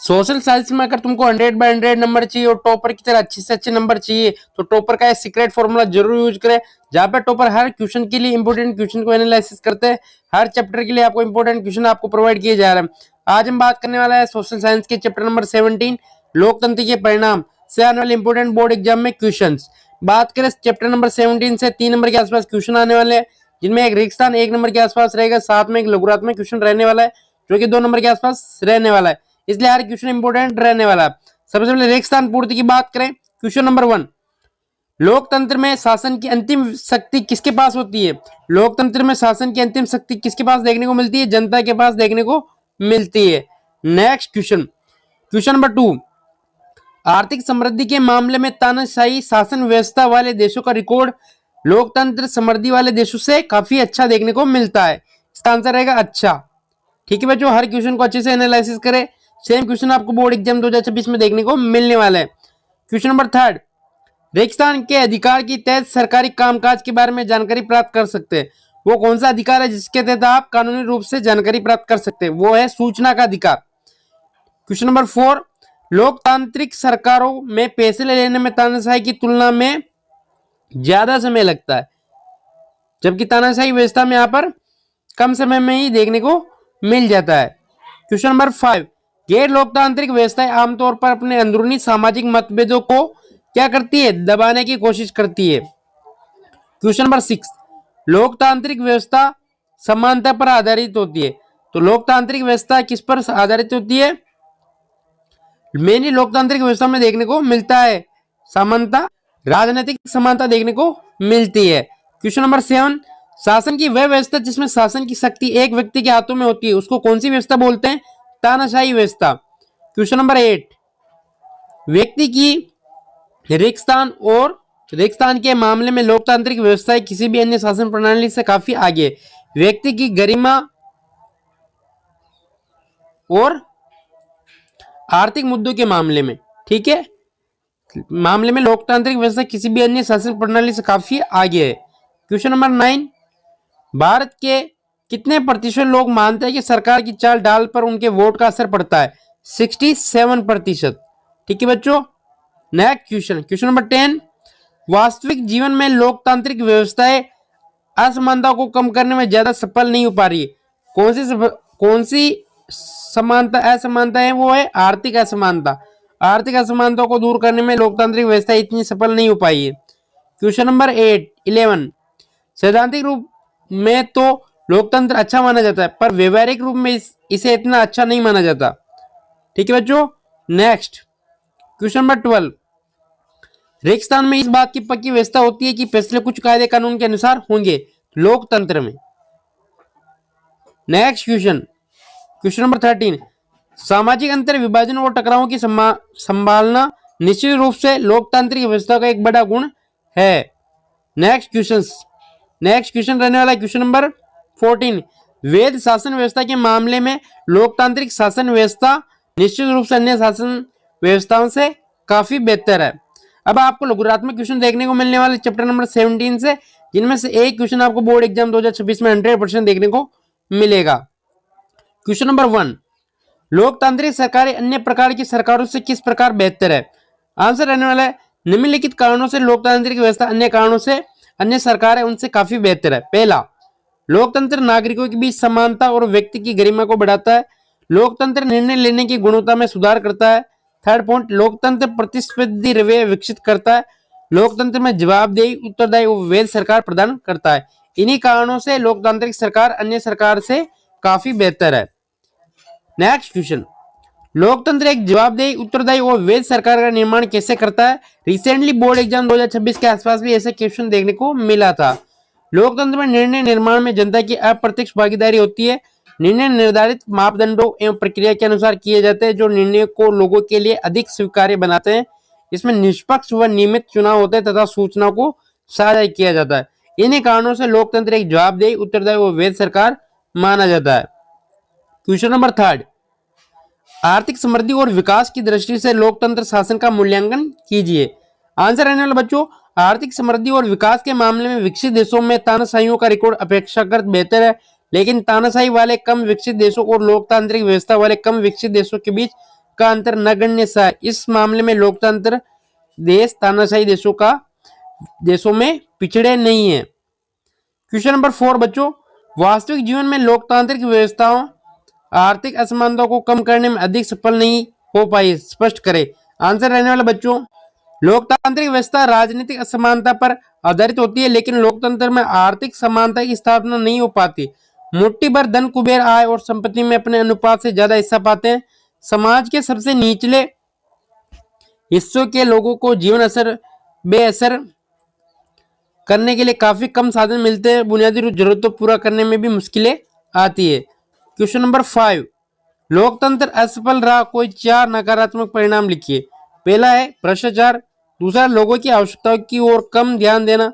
Social science में अगर तुमको 100/100 नंबर चाहिए और टॉपर की तरह अच्छे से अच्छे नंबर चाहिए तो टॉपर का सीक्रेट फॉर्मूला जरूर यूज करें, जहां पर टॉपर हर क्वेश्चन के लिए इंपोर्टेंट क्वेश्चन को एनालिसिस करते हैं। हर चैप्टर के लिए आपको इंपोर्टेंट क्वेश्चन आपको प्रोवाइड किए जा रहे हैं। आज हम बात करने वाला है सोशल साइंस के चैप्टर नंबर 17 लोकतंत्र के परिणाम से आने वाले इंपोर्टेंट बोर्ड एग्जाम में क्वेश्चन। बात करें चैप्टर नंबर 17 से 3 नंबर के आसपास क्वेश्चन आने वाले हैं, जिनमें एक रेगिस्तान 1 नंबर के आसपास रहेगा, साथ में एक लघुरात्मक क्वेश्चन रहने वाला है जो कि 2 नंबर के आसपास रहने वाला है, इसलिए हर क्वेश्चन इंपोर्टेंट रहने वाला है। सबसे पहले रेगिस्तान पूर्ति की बात करें, क्वेश्चन नंबर 1, लोकतंत्र में शासन की अंतिम शक्ति किसके पास होती है? लोकतंत्र में शासन की अंतिम शक्ति किसके पास देखने को मिलती है? जनता के पास देखने को मिलती है। नेक्स्ट क्वेश्चन, क्वेश्चन नंबर 2, आर्थिक समृद्धि के मामले में तानाशाही शासन व्यवस्था वाले देशों का रिकॉर्ड लोकतंत्र समृद्धि वाले देशों से काफी अच्छा देखने को मिलता है। इसका आंसर रहेगा अच्छा। ठीक है बच्चों, हर क्वेश्चन को अच्छे से एनालिसिस करें। सेम क्वेश्चन आपको बोर्ड एग्जाम 2026 में देखने को मिलने वाला है। क्वेश्चन नंबर 3, रेगिस्तान के अधिकार के तहत सरकारी कामकाज के बारे में जानकारी प्राप्त कर सकते हैं। वो कौन सा अधिकार है जिसके तहत आप कानूनी रूप से जानकारी प्राप्त कर सकते हैं? वो है सूचना का अधिकार। क्वेश्चन नंबर 4, लोकतांत्रिक सरकारों में फैसले लेने में तानाशाही की तुलना में ज्यादा समय लगता है, जबकि तानाशाही व्यवस्था में यहां पर कम समय में ही देखने को मिल जाता है। क्वेश्चन नंबर 5, गैर लोकतांत्रिक व्यवस्थाएं आमतौर पर अपने अंदरूनी सामाजिक मतभेदों को क्या करती है? दबाने की कोशिश करती है। क्वेश्चन नंबर 6, लोकतांत्रिक व्यवस्था समानता पर आधारित होती है। तो लोकतांत्रिक व्यवस्था किस पर आधारित होती है? मेनली लोकतांत्रिक व्यवस्था में देखने को मिलता है समानता, राजनीतिक समानता देखने को मिलती है। क्वेश्चन नंबर 7, शासन की वह व्यवस्था जिसमें शासन की शक्ति एक व्यक्ति के हाथों में होती है उसको कौन सी व्यवस्था बोलते हैं? तानाशाही व्यवस्था। क्वेश्चन नंबर 8, व्यक्ति की रेगिस्तान और रेगिस्तान के मामले में लोकतांत्रिक व्यवस्थाएं किसी भी अन्य शासन प्रणाली से काफी आगे। व्यक्ति की गरिमा और आर्थिक मुद्दों के मामले में, ठीक है, मामले में लोकतांत्रिक व्यवस्था किसी भी अन्य शासन प्रणाली से काफी आगे है। क्वेश्चन नंबर 9, भारत के कितने प्रतिशत लोग मानते हैं कि सरकार की चाल ढाल पर उनके वोट का असर पड़ता है? 67%। ठीक है बच्चों, नेक्स्ट क्वेश्चन, क्वेश्चन नंबर 10, वास्तविक जीवन में लोकतांत्रिक व्यवस्थाएं असमानता को कम करने में ज्यादा सफल नहीं हो पा रही है। कौन सी समानता असमानता है? वो है आर्थिक असमानता। आर्थिक असमानता को दूर करने में लोकतांत्रिक व्यवस्था इतनी सफल नहीं हो पाई है। क्वेश्चन नंबर 11, सैद्धांतिक रूप में तो लोकतंत्र अच्छा माना जाता है पर व्यवहारिक रूप में इसे इतना अच्छा नहीं माना जाता। ठीक है बच्चों, नेक्स्ट क्वेश्चन नंबर 12, रेगिस्तान में इस बात की पक्की व्यवस्था होती है कि फैसले कुछ कायदे कानून के अनुसार होंगे लोकतंत्र में। नेक्स्ट क्वेश्चन, क्वेश्चन नंबर 13, सामाजिक अंतर विभाजन और टकरावों की संभालना निश्चित रूप से लोकतांत्रिक व्यवस्था का एक बड़ा गुण है। नेक्स्ट क्वेश्चन रहने वाला है क्वेश्चन नंबर 14, वैध शासन व्यवस्था के मामले में लोकतांत्रिक शासन व्यवस्था निश्चित रूप से अन्य शासन व्यवस्थाओं से काफी बेहतर है। अब आपको लघुरात्मक क्वेश्चन देखने को मिलने वाले चैप्टर नंबर 17 से, जिनमें से एक क्वेश्चन आपको बोर्ड एग्जाम 2026 में 100% देखने को मिलेगा। क्वेश्चन नंबर 1, लोकतांत्रिक सरकारें अन्य प्रकार की सरकारों से किस प्रकार बेहतर है? आंसर रहने वाला है निम्नलिखित कारणों से लोकतांत्रिक व्यवस्था अन्य कारणों से अन्य सरकारें उनसे काफी बेहतर है। पहला, लोकतंत्र नागरिकों के बीच समानता और व्यक्ति की गरिमा को बढ़ाता है। लोकतंत्र निर्णय लेने की गुणवत्ता में सुधार करता है। थर्ड पॉइंट, लोकतंत्र प्रतिस्पर्धी रवैया विकसित करता है। लोकतंत्र में जवाबदेही, उत्तरदायी और वैध सरकार प्रदान करता है। इन्हीं कारणों से लोकतांत्रिक सरकार अन्य सरकार से काफी बेहतर है। नेक्स्ट क्वेश्चन, लोकतंत्र एक जवाबदेही, उत्तरदायी और वैध सरकार का निर्माण कैसे करता है? रिसेंटली बोर्ड एग्जाम 2026 के आसपास भी ऐसे क्वेश्चन देखने को मिला था। लोकतंत्र में निर्णय निर्माण में जनता की अप्रत्यक्ष भागीदारी होती है। निर्णय निर्धारित मापदंडों एवं प्रक्रिया के अनुसार किए जाते हैं जो निर्णय को लोगों के लिए अधिक स्वीकार्य बनाते हैं। इसमें निष्पक्ष व नियमित चुनाव होते हैं तथा सूचना को साझा किया जाता है। इन्हीं कारणों से लोकतंत्र एक जवाबदेही, उत्तरदायी व वैध सरकार माना जाता है। क्वेश्चन नंबर 3, आर्थिक समृद्धि और विकास की दृष्टि से लोकतंत्र शासन का मूल्यांकन कीजिए। आंसर रहने वाला बच्चों, आर्थिक समृद्धि और विकास के मामले में विकसित देशों में तानाशाहियों का रिकॉर्ड अपेक्षाकृत बेहतर है, लेकिन तानाशाही वाले कम विकसित देशों और लोकतांत्रिक व्यवस्था वाले कम विकसित देशों के बीच का अंतर नगण्य सा है। इस मामले में लोकतंत्र देश तानाशाही देशों में पिछड़े नहीं है। क्वेश्चन नंबर 4 बच्चों, वास्तविक जीवन में लोकतांत्रिक व्यवस्थाओं आर्थिक असमानता को कम करने में अधिक सफल नहीं हो पाई, स्पष्ट करे। आंसर रहने वाला बच्चों, लोकतांत्रिक व्यवस्था राजनीतिक असमानता पर आधारित होती है, लेकिन लोकतंत्र में आर्थिक समानता की स्थापना नहीं हो पाती। मुट्ठी भर धन कुबेर आय और संपत्ति में अपने अनुपात से ज्यादा हिस्सा पाते हैं। समाज के सबसे निचले हिस्सों के लोगों को जीवन बेअसर करने के लिए काफी कम साधन मिलते हैं। बुनियादी जरूरतों पूरा करने में भी मुश्किलें आती है। क्वेश्चन नंबर 5, लोकतंत्र असफल रहा, कोई 4 नकारात्मक परिणाम लिखिए। पहला है भ्रष्टाचार, दूसरा लोगों की आवश्यकताओं की ओर कम ध्यान देना,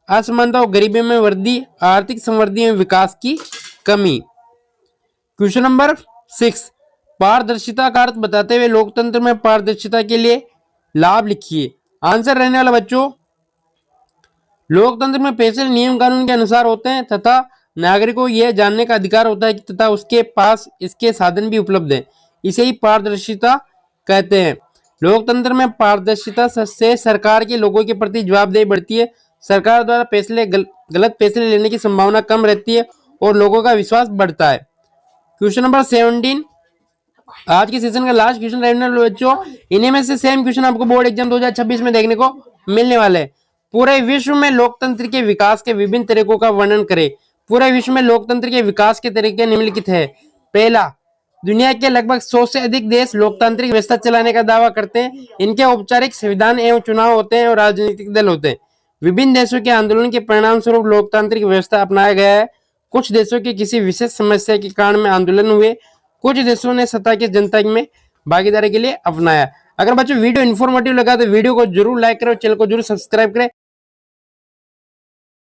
असमानता और गरीबी में वृद्धि, आर्थिक समृद्धि में विकास की कमी। क्वेश्चन नंबर 6, पारदर्शिता का अर्थ बताते हुए लोकतंत्र में पारदर्शिता के लिए लाभ लिखिए। आंसर रहने वाला बच्चों, लोकतंत्र में फैसले नियम कानून के अनुसार होते हैं तथा नागरिकों को यह जानने का अधिकार होता है तथा उसके पास इसके साधन भी उपलब्ध हैं। इसे ही पारदर्शिता कहते हैं। लोकतंत्र में पारदर्शिता से सरकार के लोगों के प्रति जवाबदेही बढ़ती है। सरकार द्वारा गलत फैसले लेने की संभावना कम रहती है और लोगों का विश्वास बढ़ता है। क्वेश्चन नंबर 17, आज के सेशन का लास्ट क्वेश्चन रहने वाले बच्चों, इन्हीं में से सेम क्वेश्चन आपको बोर्ड एग्जाम 2026 में देखने को मिलने वाले हैं। पूरे विश्व में लोकतंत्र के विकास के विभिन्न तरीकों का वर्णन करें। पूरे विश्व में लोकतंत्र के विकास के तरीके निम्नलिखित है। पहला, दुनिया के लगभग 100 से अधिक देश लोकतांत्रिक व्यवस्था चलाने का दावा करते हैं। इनके औपचारिक संविधान एवं चुनाव होते हैं और राजनीतिक दल होते हैं। विभिन्न देशों के आंदोलन के परिणाम स्वरूप लोकतांत्रिक व्यवस्था अपनाया गया है। कुछ देशों की किसी विशेष समस्या के कारण में आंदोलन हुए, कुछ देशों ने सत्ता की जनता में भागीदारी के लिए अपनाया। अगर बच्चों वीडियो इन्फॉर्मेटिव लगा तो वीडियो को जरूर लाइक करें और चैनल को जरूर सब्सक्राइब करें